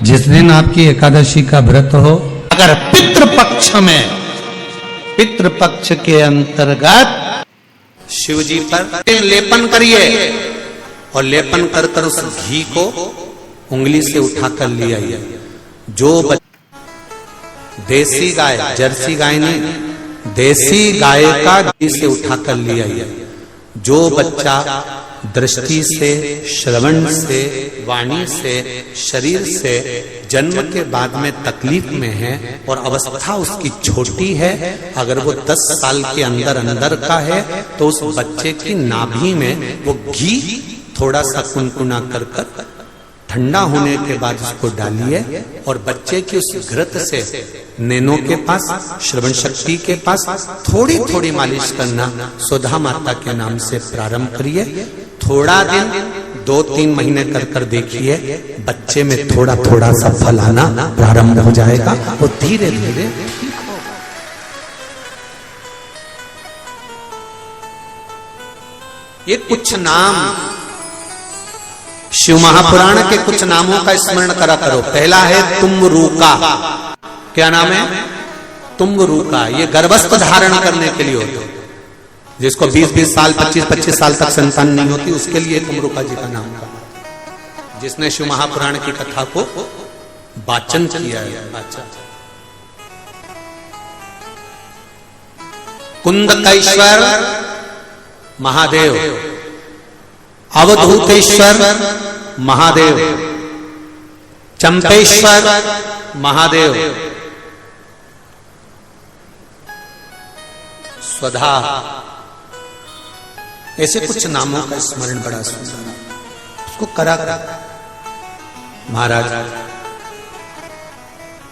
जिस दिन आपकी एकादशी का व्रत हो, अगर पितृपक्ष के अंतर्गत शिव जी पर लेपन करिए और लेपन कर कर उस घी को उंगली से उठाकर ले आइए। जो देसी गाय, जर्सी गाय नहीं, देसी गाय का घी से उठाकर ले आइए। जो बच्चा दृष्टि से, श्रवण से, वाणी से, शरीर से जन्म के बाद में तकलीफ में है और अवस्था उसकी छोटी है, अगर वो 10 साल के अंदर अंदर का है तो उस बच्चे की नाभि में वो घी थोड़ा सा कुनकुना कर कर ठंडा होने के बाद उसको डालिए और बच्चे की उस घृत से नैनों के पास, श्रवण शक्ति के पास थोड़ी थोड़ी मालिश करना सुधा माता के नाम से प्रारंभ करिए। थोड़ा दिन 2-3 महीने कर कर देखिए, बच्चे में थोड़ा थोड़ा सा फल आना प्रारंभ हो जाएगा। वो धीरे धीरे ठीक होगा। ये कुछ नाम शिव महापुराण के कुछ नामों का स्मरण करा करो। पहला है तुम्बरूका। क्या नाम है? तुम्बरूका। ये गर्भस्थ धारण करने के लिए होते, जिसको 20-20 साल, 25-25 साल तक संतान नहीं होती, उसके लिए तुम्बरूका जी का नाम था, जिसने शिव महापुराण की कथा को वाचन किया है। कुंदकेश्वर महादेव, अवधूतेश्वर महादेव, चंपेश्वर महादेव, स्वधा, ऐसे कुछ नामों का स्मरण बड़ा सुंदर उसको करा करा। महाराज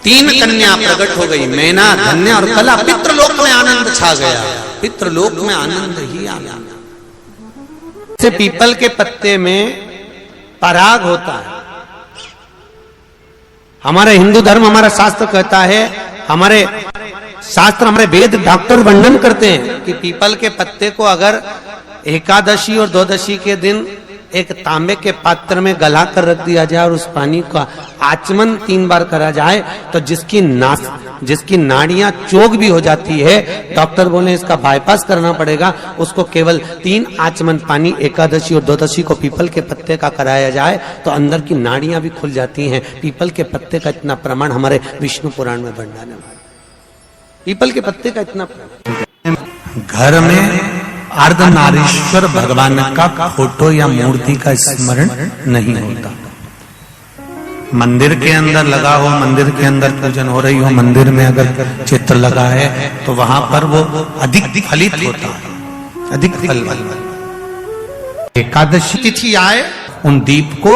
3 कन्या प्रकट हो गई, मैना, धन्या और कला। पितृलोक में आनंद छा गया, पितृलोक में आनंद ही आनंद। से पीपल के पत्ते में पराग होता है। हमारा हिंदू धर्म, हमारा शास्त्र कहता है, हमारे शास्त्र, हमारे वेद डॉक्टर वर्णन करते हैं कि पीपल के पत्ते को अगर एकादशी और द्वादशी के दिन एक तांबे के पात्र में गला कर रख दिया जाए और उस पानी का आचमन 3 बार करा जाए तो जिसकी नाड़ियां चोक भी हो जाती है, डॉक्टर बोले इसका बाईपास करना पड़ेगा, उसको केवल 3 आचमन पानी एकादशी और द्वादशी को पीपल के पत्ते का कराया जाए तो अंदर की नाड़ियां भी खुल जाती हैं। पीपल के पत्ते का इतना प्रमाण हमारे विष्णु पुराण में वर्णन है। पीपल के पत्ते का इतना प्रमाण। घर में अर्धनारीश्वर भगवान का फोटो या मूर्ति का स्मरण नहीं होता। मंदिर के अंदर लगा हो, मंदिर के अंदर पूजन हो रही हो, मंदिर में अगर चित्र लगा है तो वहां पर वो अधिक फलित होता है, अधिक फल। एकादशी तिथि आए, उन दीप को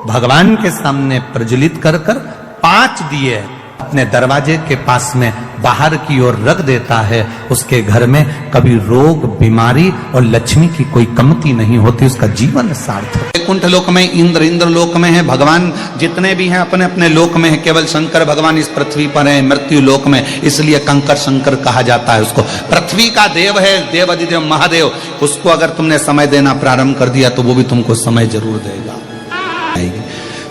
भगवान के सामने प्रज्वलित कर कर 5 दिए अपने दरवाजे के पास में बाहर की ओर रख देता है। उसके घर में कभी रोग, बीमारी और लक्ष्मी की कोई कमती नहीं होती, उसका जीवन सार्थक। वैकुंठ लोक में इंद्र लोक में है, भगवान जितने भी हैं अपने अपने लोक में है। केवल शंकर भगवान इस पृथ्वी पर है, मृत्यु लोक में, इसलिए कंकर शंकर कहा जाता है उसको। पृथ्वी का देव है, देव अधिदेव महादेव। उसको अगर तुमने समय देना प्रारंभ कर दिया तो वो भी तुमको समय जरूर देगा।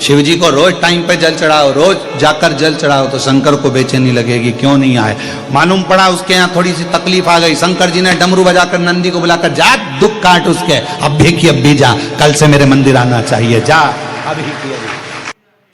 शिव जी को रोज टाइम पे जल चढ़ाओ, रोज जाकर जल चढ़ाओ तो शंकर को बेचैनी लगेगी, क्यों नहीं आए। मालूम पड़ा उसके यहाँ थोड़ी सी तकलीफ आ गई, शंकर जी ने डमरू बजाकर नंदी को बुलाकर, जा दुख काट उसके, अब भी जा, कल से मेरे मंदिर आना चाहिए, जा अभी किया।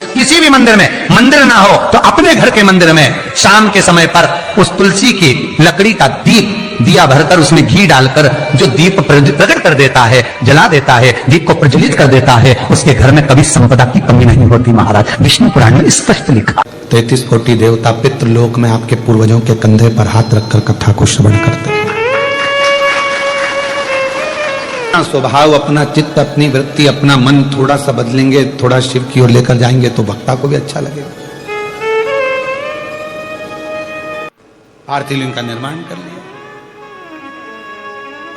किसी भी मंदिर में मंदिर ना हो तो अपने घर के मंदिर में शाम के समय पर उस तुलसी की लकड़ी का दीप, दिया भरकर उसमें घी डालकर जो दीप प्रकट कर देता है, जला देता है, दीप को प्रज्वलित कर देता है, उसके घर में कभी संपदा की कमी नहीं होती। महाराज विष्णु पुराण में स्पष्ट लिखा। 33 कोटि देवता पितृलोक में आपके पूर्वजों के कंधे पर हाथ रखकर कथा को श्रवण करते हैं। स्वभाव, अपना चित्त, अपनी वृत्ति, अपना मन थोड़ा सा बदलेंगे, थोड़ा शिव की ओर लेकर जाएंगे तो वक्ता को भी अच्छा लगेगा। पार्थिव लिंग का निर्माण कर लिया।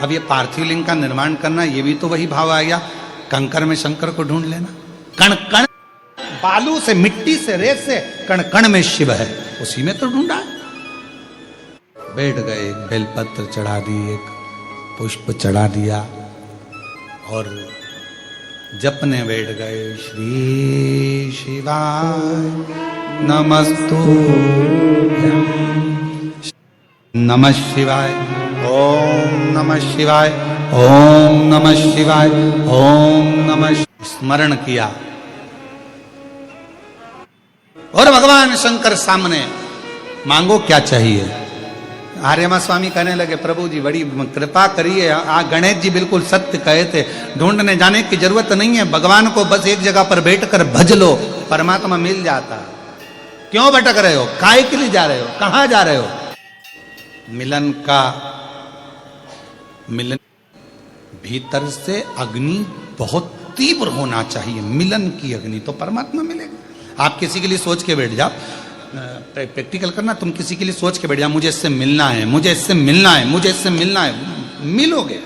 अब ये पार्थिव लिंग का निर्माण करना, ये भी तो वही भाव आ गया, कंकर में शंकर को ढूंढ लेना। कण कण बालू से, मिट्टी से, रेत से, कण कण में शिव है, उसी में तो ढूंढा। बैठ गए, बेलपत्र चढ़ा दी, एक पुष्प चढ़ा दिया और जपने बैठ गए। श्री शिवाय नमस्तुभ्यं। नमः शिवाय। ओम नमः शिवाय। ओम नमः शिवाय। ओम नमः। स्मरण किया और भगवान शंकर सामने, मांगो क्या चाहिए। आर्यमा स्वामी कहने लगे, प्रभु जी बड़ी कृपा करिए, गणेश जी बिल्कुल सत्य कहे थे, ढूंढने जाने की जरूरत नहीं है, भगवान को बस एक जगह पर बैठकर भज लो, परमात्मा मिल जाता। क्यों भटक रहे हो, काहे के लिए जा रहे हो, कहां जा रहे हो। मिलन भीतर से अग्नि बहुत तीव्र होना चाहिए, मिलन की अग्नि, तो परमात्मा मिलेगा। आप किसी के लिए सोच के बैठ जाओ, प्रैक्टिकल करना, तुम किसी के लिए सोच के बैठ जाओ, मुझे इससे मिलना है, मुझे इससे मिलना है, मुझे इससे मिलना है, मिलोगे।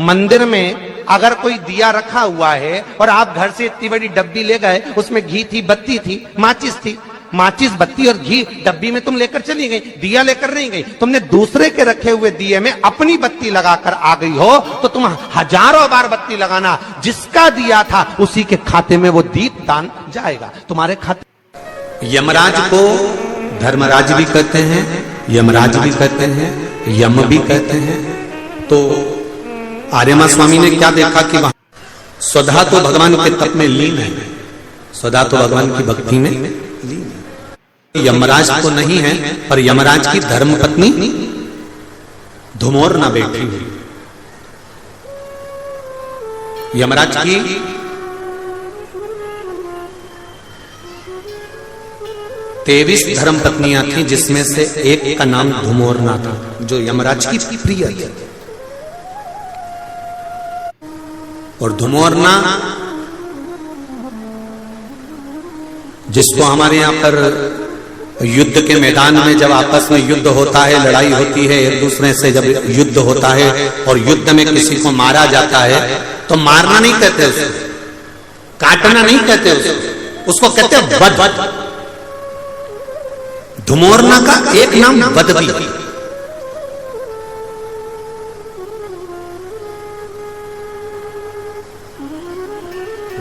मंदिर में अगर कोई दिया रखा हुआ है और आप घर से इतनी बड़ी डब्बी ले गए, उसमें घी थी, बत्ती थी, माचिस थी, माचिस बत्ती और घी डब्बी में तुम लेकर चली गई, दिया लेकर नहीं गई, तुमने दूसरे के रखे हुए दिए में अपनी बत्ती लगाकर आ गई हो, तो तुम हजारों बार बत्ती लगाना, जिसका दिया था उसी के खाते में वो दीप दान जाएगा, तुम्हारे खाते। यमराज को धर्मराज भी कहते हैं, यमराज भी कहते हैं, यम भी कहते हैं। तो आर्यमा स्वामी ने क्या देखा कि वहां स्वधा तो भगवान के तप में लीन है, स्वधा तो भगवान की भक्ति में लीन है। यमराज तो नहीं है, पर यमराज की धर्मपत्नी धुमोरना बैठी हुई। यमराज की 23 धर्म पत्नियां थी, जिसमें से एक का नाम धुमोरना था, जो यमराज की प्रिय थी। और धुमोरना, जिसको हमारे यहां पर युद्ध के मैदान में जब आपस में युद्ध होता है, लड़ाई होती है, एक दूसरे से जब युद्ध होता है और युद्ध में किसी को मारा जाता है, तो मारना नहीं कहते उसको, काटना नहीं कहते उसको कहते वध। धुमोरना का एक नाम वध भी।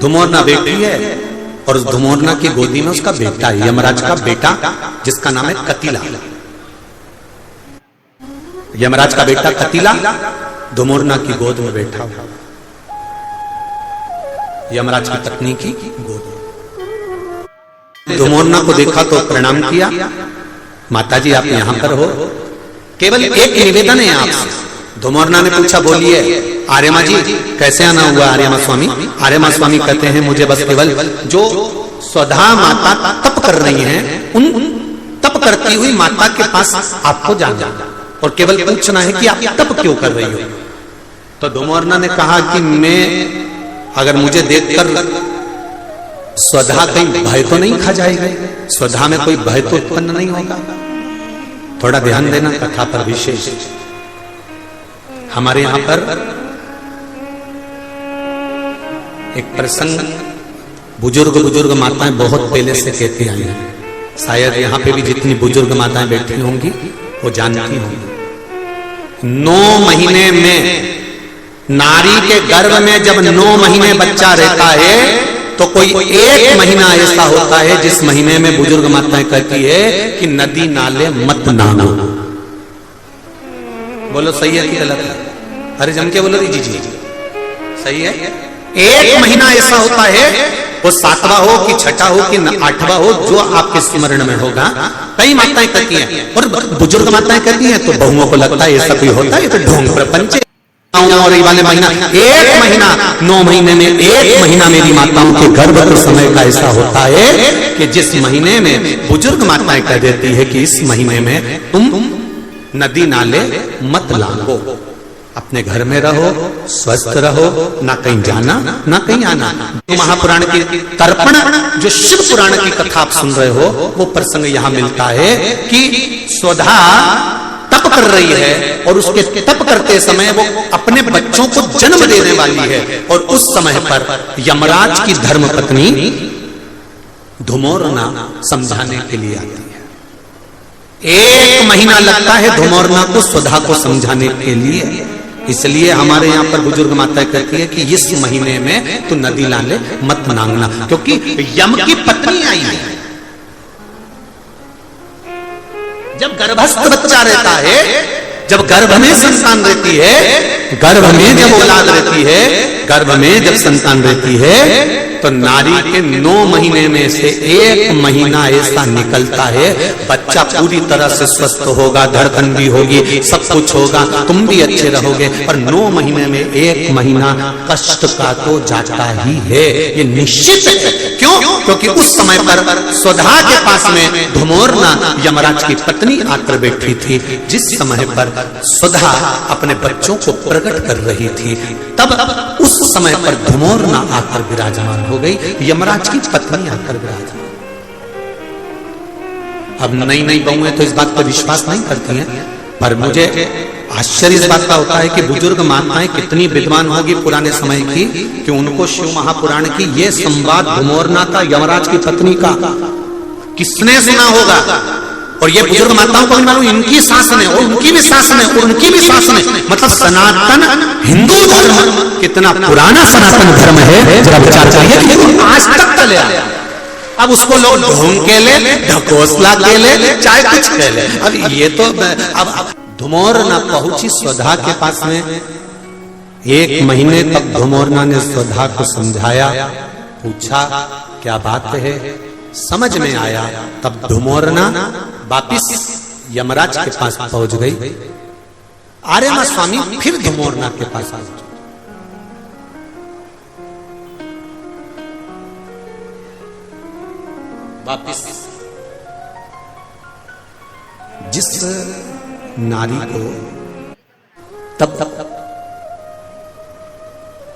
धुमोरना बेटी है और उस धुमोरना की गोदी में उसका बेटा है, यमराज का बेटा, जिसका नाम है कतिला। यमराज का बेटा कतिला धुमोरना की गोद में बैठा हुआ, यमराज की पत्नी की गोद में। धुमोरना को देखा तो प्रणाम किया, माताजी आप यहां पर हो, केवल एक निवेदन है आपसे। धुमोरना ने पूछा, बोलिए आर्यमा जी कैसे आना हुआ आर्यमा स्वामी। आर्यमा स्वामी कहते हैं, मुझे बस केवल जो स्वधा माता तप कर रही हैं, उन तप करती हुई माता के पास आपको जाना और केवल पूछना है कि आप तप क्यों कर रही हो। तो धुमोरना ने कहा कि मैं, अगर मुझे देखकर स्वधा कहीं भय तो नहीं खा जाएगी, स्वधा में कोई भय तो उत्पन्न नहीं होगा। थोड़ा ध्यान देना कथा पर विशेष। हमारे यहां पर एक प्रसंग बुजुर्ग माताएं बहुत पहले से कहती आई हैं, शायद यहां पे भी जितनी बुजुर्ग माताएं बैठी होंगी वो जानती होंगी। 9 महीने में नारी के गर्भ में जब 9 महीने बच्चा रहता है, तो कोई एक महीना ऐसा होता है जिस महीने में बुजुर्ग माताएं कहती है कि नदी नाले मत नहाओ। बोलो सही है कि गलत है? अरे जम के बोलो जी सही है। एक महीना ऐसा होता है, वो 7वां हो कि 6ठा हो कि 8वां हो, जो आपके स्मरण में होगा। कई माताएं कहती हैं और बुजुर्ग माताएं कहती हैं, तो बहुओं को लगता है ऐसा कोई होता है, ये तो ढोंग प्रपंच है। और ये वाले महीना, एक महीना 9 महीने में एक महीना मेरी माताओं के गर्भ के समय का ऐसा होता है कि जिस महीने में बुजुर्ग माताएं कह देती है कि इस महीने में तुम नदी नाले मत लांघो, अपने घर में रहो, स्वस्थ रहो, ना कहीं जाना ना कहीं आना। तो महापुराण की तर्पण, जो शिव पुराण की कथा आप सुन रहे हो, वो प्रसंग यहां मिलता है कि स्वधा तप कर रही है और उसके तप करते समय वो अपने बच्चों को जन्म देने वाली है, और उस समय पर यमराज की धर्मपत्नी धुमोरना समझाने के लिए आती है। 1 महीना लगता है धुमोरना को स्वधा को समझाने के लिए। इसलिए हमारे यहाँ पर बुजुर्ग माता कहती है कि इस महीने में तू नदी लाले मत नांगना, क्योंकि यम की पत्नी आई है। जब गर्भस्थ बच्चा रहता है, जब गर्भ में संतान रहती है, गर्भ में जब औलाद रहती है, गर्भ में जब संतान रहती है, तो नारी के 9 महीने में से 1 महीना ऐसा निकलता है, बच्चा पूरी तरह से स्वस्थ होगा, धड़कन भी होगी, सब कुछ होगा, तुम भी अच्छे रहोगे, और 9 महीने में 1 महीना कष्ट का तो जाता ही है, ये निश्चित है। क्यों? क्योंकि उस समय पर स्वधा के पास में धुमोरना यमराज की पत्नी आकर बैठी थी। जिस समय पर स्वधा अपने बच्चों को प्रकट कर रही थी, तब उस समय पर धुमोरना आकर विराजमान हो गई, यमराज की पत्नी आकर विराजमान। अब नई नई बहुएं तो इस बात पर विश्वास नहीं करती हैं, पर मुझे आश्चर्य इस बात का होता है कि बुजुर्ग माताएं कितनी विद्वान होगी पुराने समय की, कि उनको शिव महापुराण की ये संवाद धुमोरना का यमराज की पत्नी का किसने सुना होगा। और ये बुजुर्ग माताओं को भी मालूम, इनकी सास ने और उनकी भी सास ने और उनकी भी सास ने, मतलब सनातन हिंदू धर्म कितना पुराना सनातन धर्म है, जरा विचार करिए कि आज तक चले आया। अब उसको लोग ढोंग के ले, ढकोसला के ले, चाहे कुछ के ले। अब ये तो अब धुमोरना पहुंची स्वधा के पास में, 1 महीने तक धुमोरना ने स्वधा को समझाया, पूछा क्या बात है, समझ में आया। तब धुमोरना वापिस यमराज के पास पहुंच गई। आर्यमा स्वामी फिर धुमोरना के पास आ गए। वापिस जिस नारी को तब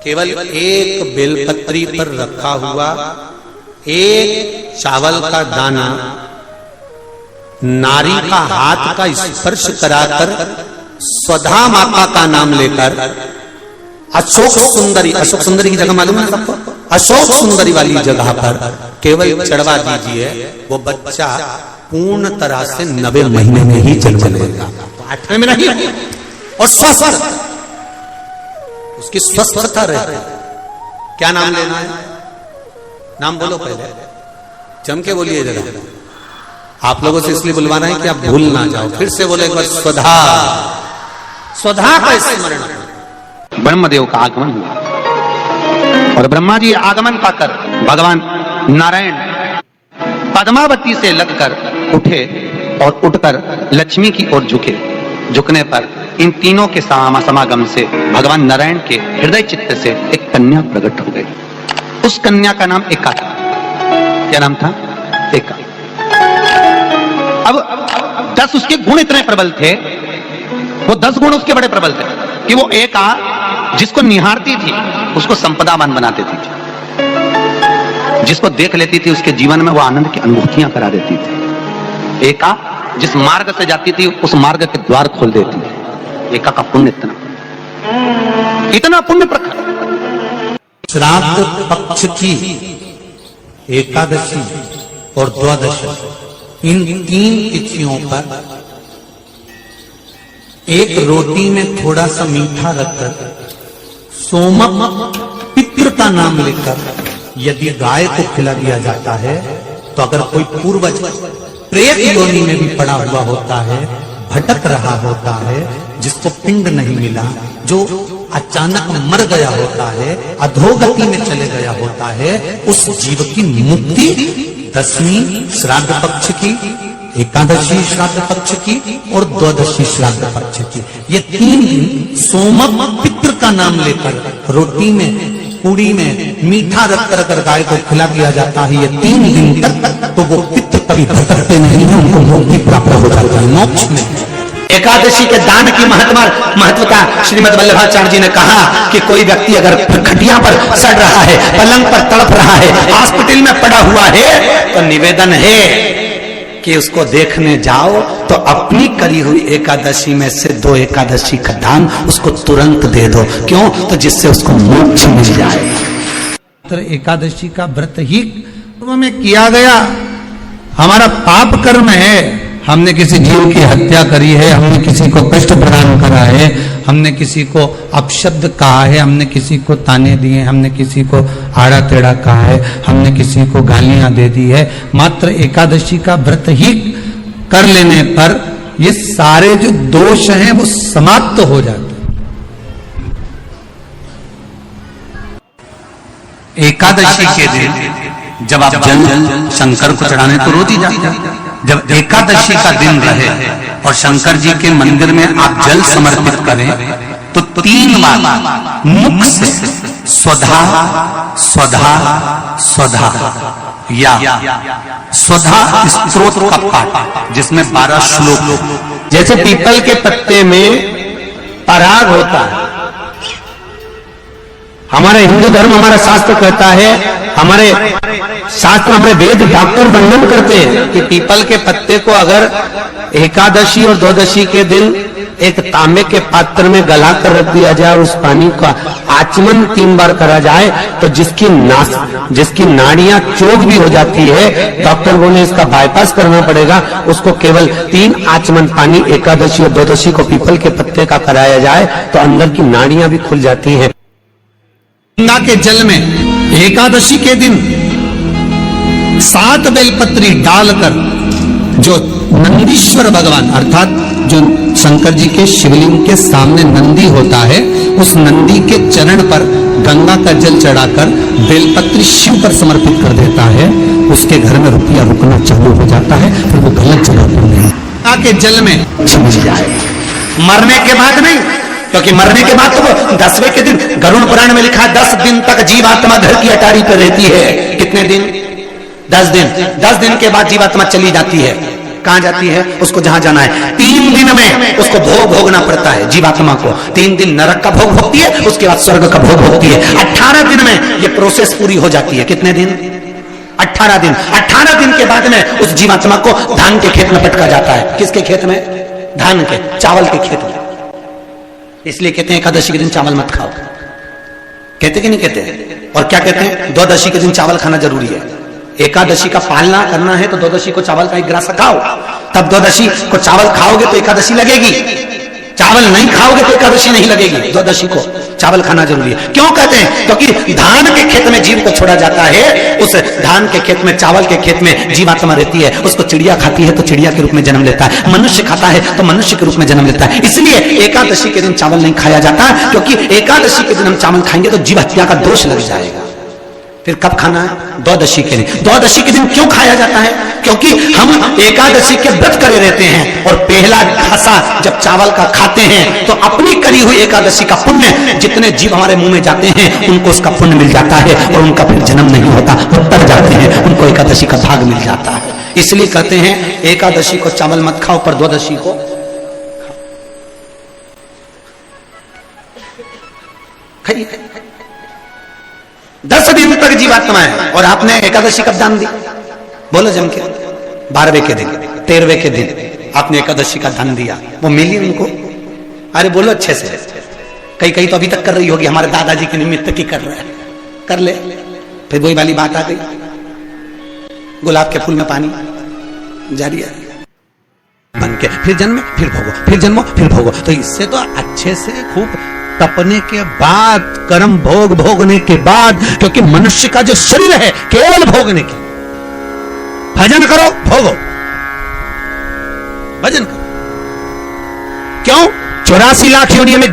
केवल एक बेलपत्री पर रखा हुआ एक चावल का दाना नारी का हाथ का स्पर्श कराकर स्वधा माता का नाम लेकर अशोक सुंदरी की जगह मालूम है सबको, अशोक सुंदरी वाली जगह पर केवल चढ़वा दीजिए, वो बच्चा पूर्ण तरह से 90 महीने में ही जन्म लेगा, 8वें में नहीं, और स्वस्थ, उसकी स्वस्थता रहती है। क्या नाम लेना है? नाम बोलो पहले, जम के बोलिए जरा। आप लोगों से इसलिए बुलवाना है कि आप भूल ना जाओ। फिर से बोले एक बार, स्वधा। स्वधा का स्मरण। ब्रह्मदेव का आगमन हुआ और ब्रह्मा जी आगमन पाकर भगवान नारायण पद्मावती से लगकर उठे और उठकर लक्ष्मी की ओर झुके। झुकने पर इन तीनों के समागम से भगवान नारायण के हृदय चित्त से एक कन्या प्रकट हो गई। उस कन्या का नाम एका था। क्या नाम था? एका। अब 10 उसके गुण इतने प्रबल थे, वो 10 गुण उसके बड़े प्रबल थे कि वो एका जिसको निहारती थी उसको संपदावान बना देती थी, जिसको देख लेती थी उसके जीवन में वो आनंद की अनुभूतियां करा देती थी। एका जिस मार्ग से जाती थी उस मार्ग के द्वार खोल देती थी। एका का पुण्य इतना पुण्य प्रखर। श्राद्ध पक्ष की एकादशी और द्वादशी, इन 3 तिथियों पर एक रोटी में थोड़ा सा मीठा रखकर सोमक पितृ का नाम लेकर यदि गाय को खिला दिया जाता है, तो अगर कोई पूर्वज प्रेत योनि में भी पड़ा हुआ होता है, भटक रहा होता है, जिसको पिंड नहीं मिला, जो अचानक मर गया होता है, अधोगति में चले गया होता है, उस जीव की मुक्ति 10वीं श्राद्ध पक्ष की, एकादशी श्राद्ध पक्ष की और द्वादशी श्राद्ध पक्ष की, ये 3 दिन सोमक पितृ का नाम लेकर रोटी में पूड़ी में मीठा रखकर अगर गाय को खिला दिया जाता है, ये 3 दिन तक, तो वो पितृ कभी भटकते नहीं है, उनको मुक्ति प्राप्त हो जाती है मोक्ष में। एकादशी के दान की महत्वता श्रीमद् वल्लभाचार्य जी ने कहा कि कोई व्यक्ति अगर खटिया पर सड़ रहा है, पलंग पर तड़प रहा है, हॉस्पिटल में पड़ा हुआ है, तो निवेदन है कि उसको देखने जाओ तो अपनी करी हुई एकादशी में से 2 एकादशी का दान उसको तुरंत दे दो। क्यों? तो जिससे उसको मोक्ष मिल जाए। एकादशी का व्रत ही में किया गया हमारा पाप कर्म है, हमने किसी जीव की हत्या करी है, हमने किसी को कष्ट प्रदान करा है, हमने किसी को अपशब्द कहा है, हमने किसी को ताने दिए, हमने किसी को आड़ा टेढ़ा कहा है, हमने किसी को गालियां दे दी है, मात्र एकादशी का व्रत ही कर लेने पर ये सारे जो दोष हैं वो समाप्त हो जाते हैं। एकादशी के दिन जब आप जल शंकर को चढ़ाने तो रोज ही जाते हैं। जब एकादशी का दिन रहे और शंकर जी के मंदिर में आप जल समर्पित करें तो 3 बार मुख से स्वधा स्वधा स्वधा या स्वधा स्तोत्र का पाठ, जिसमें 12 श्लोक। जैसे पीपल के पत्ते में पराग होता है, हमारा हिंदू धर्म, हमारा शास्त्र कहता है, हमारे शास्त्र, हमारे वेद डॉक्टर वर्णन करते हैं कि पीपल के पत्ते को अगर एकादशी और द्वादशी के दिन एक तांबे के पात्र में गला कर रख दिया जाए और उस पानी का आचमन 3 बार करा जाए तो जिसकी नाड़ियां चोक भी हो जाती है, डॉक्टर बोले इसका बाईपास करना पड़ेगा, उसको केवल 3 आचमन पानी एकादशी और द्वादशी को पीपल के पत्ते का कराया जाए तो अंदर की नाड़ियां भी खुल जाती हैं। गंगा के जल में एकादशी के दिन 7 बेलपत्री डालकर जो नंदीश्वर भगवान अर्थात जो शंकर जी के शिवलिंग के सामने नंदी होता है, उस नंदी के चरण पर गंगा का जल चढ़ाकर बेलपत्री शिव पर समर्पित कर देता है, उसके घर में रुपया रुकना चालू हो जाता है, फिर वो गलत जगह पर नहीं। गंगा के जल में छिप जाए, मरने के बाद नहीं, क्योंकि मरने के बाद तो वो 10वें के दिन, गरुड़ पुराण में लिखा है 10 दिन तक जीवात्मा घर की अटारी पर रहती है। कितने दिन? 10 दिन। 10 दिन के बाद जीवात्मा चली जाती है। कहां जाती है? उसको जहां जाना है। 3 दिन में उसको भोग भोगना पड़ता है जीवात्मा को। 3 दिन नरक का भोग भोगती है, उसके बाद स्वर्ग का भोग भोगती है। 18 दिन में ये प्रोसेस पूरी हो जाती है। कितने दिन? 18 दिन। 18 दिन के बाद में उस जीवात्मा को धान के खेत में पटका जाता है। किसके खेत में? धान के, चावल के खेत में। इसलिए कहते हैं एकादशी के दिन चावल मत खाओ। कहते कि नहीं कहते? और क्या कहते हैं? द्वादशी के दिन चावल खाना जरूरी है। एकादशी का पालना करना है तो द्वादशी को चावल का 1 गिलास खाओ, तब द्वादशी को चावल खाओगे तो एकादशी लगेगी। चावल नहीं खाओगे तो एकादशी नहीं लगेगी। द्वादशी को चावल खाना जरूरी है। क्यों कहते हैं? क्योंकि धान के खेत में जीव को छोड़ा जाता है, उस धान के खेत में, चावल के खेत में जीवात्मा रहती है। उसको चिड़िया खाती है तो चिड़िया के रूप में जन्म लेता है, मनुष्य खाता है तो मनुष्य के रूप में जन्म लेता है। इसलिए एकादशी के दिन चावल नहीं खाया जाता, क्योंकि एकादशी के दिन हम चावल खाएंगे तो जीव हत्या का दोष लग जाएगा। फिर कब खाना है? द्वादशी के दिन। द्वादशी के दिन क्यों खाया जाता है? क्योंकि हम एकादशी के व्रत करे रहते हैं और पहला घासा जब चावल का खाते हैं तो अपनी करी हुई एकादशी का पुण्य, जितने जीव हमारे मुंह में जाते हैं उनको उसका पुण्य मिल जाता है और उनका फिर जन्म नहीं होता, वो तर जाते हैं, उनको एकादशी का भाग मिल जाता है। इसलिए कहते हैं एकादशी को चावल मत खाओ, पर द्वादशी को खाइए। 10 दिन तक जीवात्मा है और आपने एकादशी कब दान दी? बोलो जम के। 12वें के दिन, 13वें के दिन आपने एकादशी का दान दिया, वो मिली उनको? अरे बोलो अच्छे से। कई तो अभी तक कर रही होगी, हमारे दादाजी के निमित्त की कर रहे हैं, कर ले। फिर वही वाली बात आ गई, गुलाब के फूल में पानी जारी है बन के, फिर जन्मे फिर भोगो, फिर जन्मो फिर भोगो। तो इससे तो अच्छे से खूब तपने के बाद, कर्म भोग भोगने के बाद, क्योंकि मनुष्य का जो शरीर है केवल भोगने के, भजन करो भोगो, भजन करो। क्यों? 84 लाख योनियों में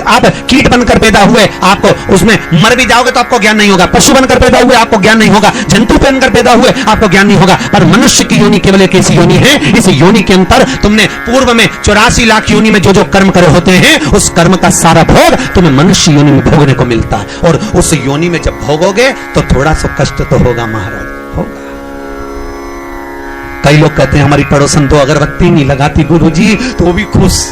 आप कीट बनकर पैदा हुए, आपको उसमें मर भी जाओगे तो आपको ज्ञान नहीं होगा। पशु बनकर पैदा हुए आपको ज्ञान नहीं होगा। जंतु बनकर पैदा हुए आपको ज्ञान नहीं होगा। पर मनुष्य की योनि केवल एक ऐसी योनि है, इस योनि के अंतर तुमने पूर्व में 84 लाख योनि में जो जो कर्म करे होते हैं, उस कर्म का सारा भोग तुम्हें मनुष्य योनि में भोगने को मिलता है। और उस योनि में जब भोगोगे तो थोड़ा सा कष्ट तो होगा महाराज, होगा। कई लोग कहते हैं हमारी पड़ोसन तो अगरबत्ती नहीं लगाती गुरुजी तो वो भी खुश,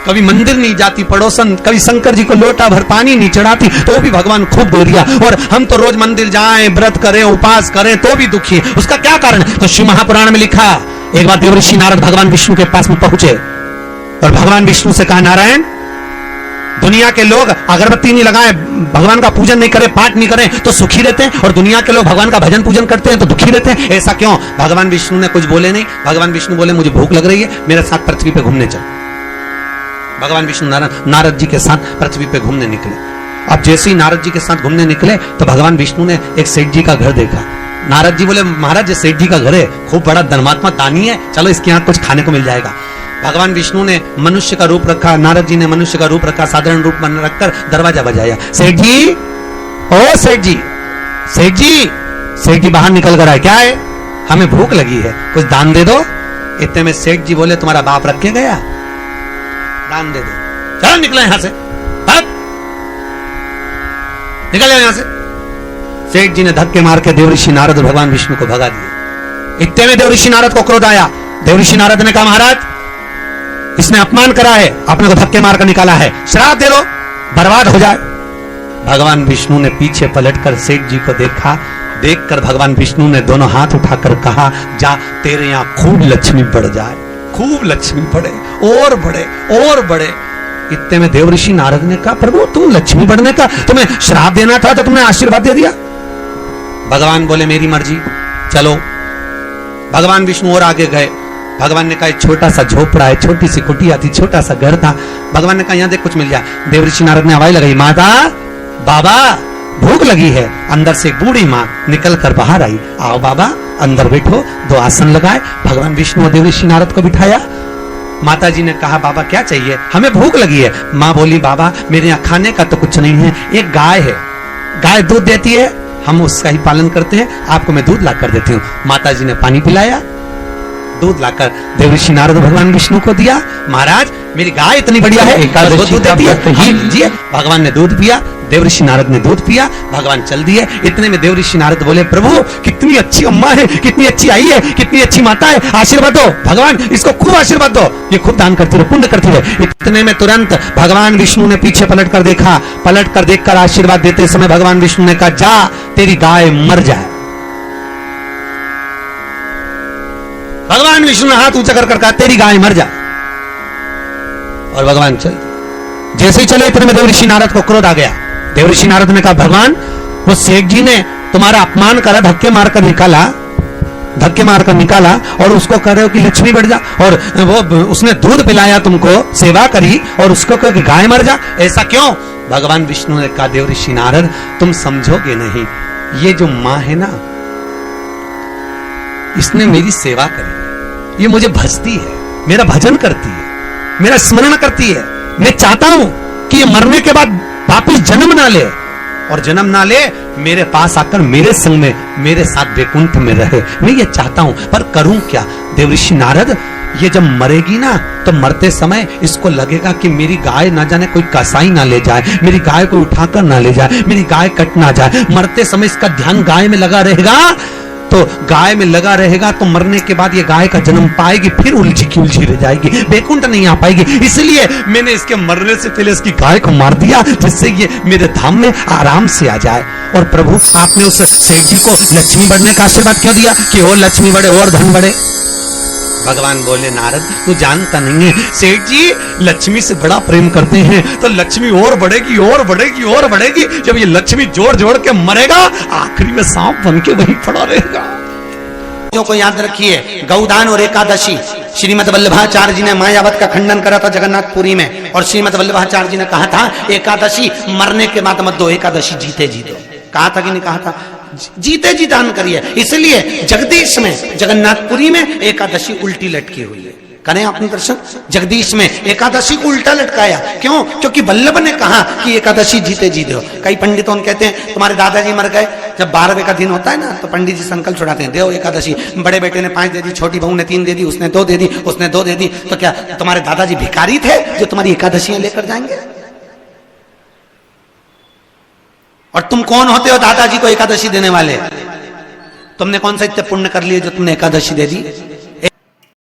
कभी मंदिर नहीं जाती पड़ोसन, कभी शंकर जी को लोटा भर पानी नहीं चढ़ाती तो वो भी भगवान खूब दे दिया, और हम तो रोज मंदिर जाएं, व्रत करें, उपास करें तो भी दुखी। उसका क्या कारण? तो शिव महापुराण में लिखा, एक बार देवर्षि नारद भगवान विष्णु के पास में पहुंचे और भगवान विष्णु से कहा, नारायण दुनिया के लोग अगरबत्ती नहीं लगाए, भगवान का पूजन नहीं करे, पाठ नहीं करें तो सुखी रहते हैं, और दुनिया के लोग भगवान का भजन पूजन करते हैं तो दुखी रहते हैं। ऐसा क्यों? भगवान विष्णु ने कुछ बोले नहीं। भगवान विष्णु बोले मुझे भूख लग रही है, मेरे साथ पृथ्वी पे घूमने चल। भगवान विष्णु नारद जी के साथ पृथ्वी पे घूमने निकले। अब जैसे ही नारद जी के साथ घूमने निकले तो भगवान विष्णु ने एक सेठ जी का घर देखा। नारद जी बोले महाराज ये सेठ जी का घर है, खूब बड़ा धर्मात्मा दानी है, चलो इसके यहाँ कुछ खाने को मिल जाएगा। भगवान विष्णु ने मनुष्य का रूप रखा, नारद जी ने मनुष्य का रूप रखा, साधारण रूप बन रखकर दरवाजा बजाया। सेठ जी, ओ सेठ जी, सेठ जी, सेठ जी बाहर निकल कर आए। क्या है? हमें भूख लगी है, कुछ दान दे दो। इतने में सेठ जी बोले तुम्हारा बाप रख के गया, दान दे दो। चलो निकले यहां से, निकल जाओ यहां से। सेठ जी ने धक्के मार के देवऋषि नारद भगवान विष्णु को भगा दिया। इतने में देवऋषि नारद को क्रोध आया। देवऋषि नारद ने कहा महाराज इसने अपमान करा है, अपने को धक्के मार कर निकाला है, श्राप दे दो, बर्बाद हो जाए। भगवान विष्णु ने पीछे पलटकर सेठ जी को देखा। देखकर भगवान विष्णु ने दोनों हाथ उठाकर कहा जा तेरे यहां खूब लक्ष्मी बढ़ जाए, खूब लक्ष्मी बढ़े और बढ़े और बढ़े। इतने में देवऋषि नारद ने कहा प्रभु तुम लक्ष्मी बढ़ने का, तुम्हें श्राप देना था तो तुमने आशीर्वाद दे दिया। भगवान बोले मेरी मर्जी, चलो। भगवान विष्णु और आगे गए। भगवान ने कहा छोटा सा झोपड़ा है, छोटी सी कुटिया थी, छोटा सा घर था। भगवान ने कहा यहाँ देख कुछ मिल जाए। देवऋषि नारद ने आवाज लगाई माता बाबा भूख लगी है। अंदर से एक बूढ़ी माँ निकल कर बाहर आई। आओ बाबा अंदर बैठो। दो आसन लगाए, भगवान विष्णु और देवऋषि नारद को बिठाया। माता जी ने कहा बाबा क्या चाहिए? हमें भूख लगी है। माँ बोली बाबा मेरे यहाँ खाने का तो कुछ नहीं है, एक गाय है, गाय दूध देती है, हम उसका ही पालन करते हैं, आपको मैं दूध ला कर देती हूँ। माता जी ने पानी पिलाया, दूध लाकर देवऋषि नारद भगवान विष्णु को दिया। महाराज मेरी गाय इतनी बढ़िया है, दूध देती है, हाँ लीजिए। भगवान ने दूध पिया, देवऋषि नारद ने दूध पिया, भगवान चल दिए। इतने में देवऋषि नारद बोले प्रभु कितनी अच्छी अम्मा है, कितनी अच्छी आई है, कितनी अच्छी माता है, आशीर्वाद दो भगवान, इसको खूब आशीर्वाद दो, ये खूब दान करती रहे, पुण्य करती रहे। इतने में तुरंत भगवान विष्णु ने पीछे पलट कर देखा। पलट कर देखकर आशीर्वाद देते समय भगवान विष्णु ने कहा जा तेरी गाय मर जाए। भगवान विष्णु ने हाथ ऊंचा कर कहा तेरी गाय मर जाए, और भगवान चल। जैसे ही चले इतने में देवऋषि नारद को क्रोध आ गया। देवऋषि नारद ने कहा भगवान वो सेठ जी ने तुम्हारा अपमान करा, धक्के मारकर निकाला और उसको कह रहे हो कि लक्ष्मी बढ़ जा, और वो उसने दूध पिलाया तुमको, सेवा करी, और उसको कह कि गाय मर जा, ऐसा क्यों? भगवान विष्णु ने कहा देवऋषि नारद तुम समझोगे नहीं, ये जो माँ है ना इसने मेरी सेवा करी, ये मुझे भजती है, मेरा भजन करती है, मेरा स्मरण करती है। मैं चाहता हूं कि ये मरने के बाद वापिस जन्म ना ले, और जन्म ना ले मेरे पास आकर मेरे संग में मेरे साथ वैकुंठ में रहे, मैं ये चाहता हूं। पर करूं क्या? देवऋषि नारद ये जब मरेगी ना तो मरते समय इसको लगेगा कि मेरी गाय ना जाने कोई कसाई ना ले जाए, मेरी गाय को उठाकर ना ले जाए, मेरी गाय कट ना जाए। मरते समय इसका ध्यान गाय में लगा रहेगा, तो गाय में लगा रहेगा तो मरने के बाद ये गाय का जन्म पाएगी, फिर उलझी की उलझी रह जाएगी, वैकुंठ नहीं आ पाएगी। इसलिए मैंने इसके मरने से पहले इसकी गाय को मार दिया, जिससे ये मेरे धाम में आराम से आ जाए। और प्रभु आपने उस सेठ जी को लक्ष्मी बढ़ने का आशीर्वाद क्यों दिया कि और लक्ष्मी बढ़े और धन बढ़े? भगवान बोले नारद तू जानता नहीं है, सेठ जी लक्ष्मी से बड़ा प्रेम करते हैं, तो लक्ष्मी और बढ़ेगी और बढ़ेगी और बढ़ेगी। जब ये लक्ष्मी जोड़ जोड़ के मरेगा, आखिरी में सांप बन के वहीं पड़ा रहेगा। को याद रखिए गौदान और एकादशी, श्रीमद वल्लभाचार्य जी ने मायावत का खंडन करा था जगन्नाथपुरी में, और श्रीमद वल्लभाचार्य जी ने कहा था एकादशी मरने के बाद मत दो, एकादशी जीते जी दो। कहा था कि नहीं कहा था? जीते जी दान करिए। इसलिए जगदीश में जगन्नाथपुरी में एकादशी उल्टी लटकी हुई है। करें आपने दर्शन? जगदीश में एकादशी को उल्टा लटकाया, क्यों? क्योंकि वल्लभ ने कहा कि एकादशी जीते जी दो। कई पंडितों कहते हैं तुम्हारे दादाजी मर गए, जब 12वें का दिन होता है ना तो पंडित जी संकल्प छुड़ाते हैं, देव एकादशी, बड़े बेटे ने 5 दे दी, छोटी बहू ने 3 दे दी, उसने 2 दे दी, उसने 2 दे दी, तो क्या तुम्हारे दादाजी भिखारी थे जो तुम्हारी एकादशियां लेकर जाएंगे? और तुम कौन होते हो दादाजी को एकादशी देने वाले? तुमने कौन सा इतने पुण्य कर लिए जो तुमने एकादशी दे दी?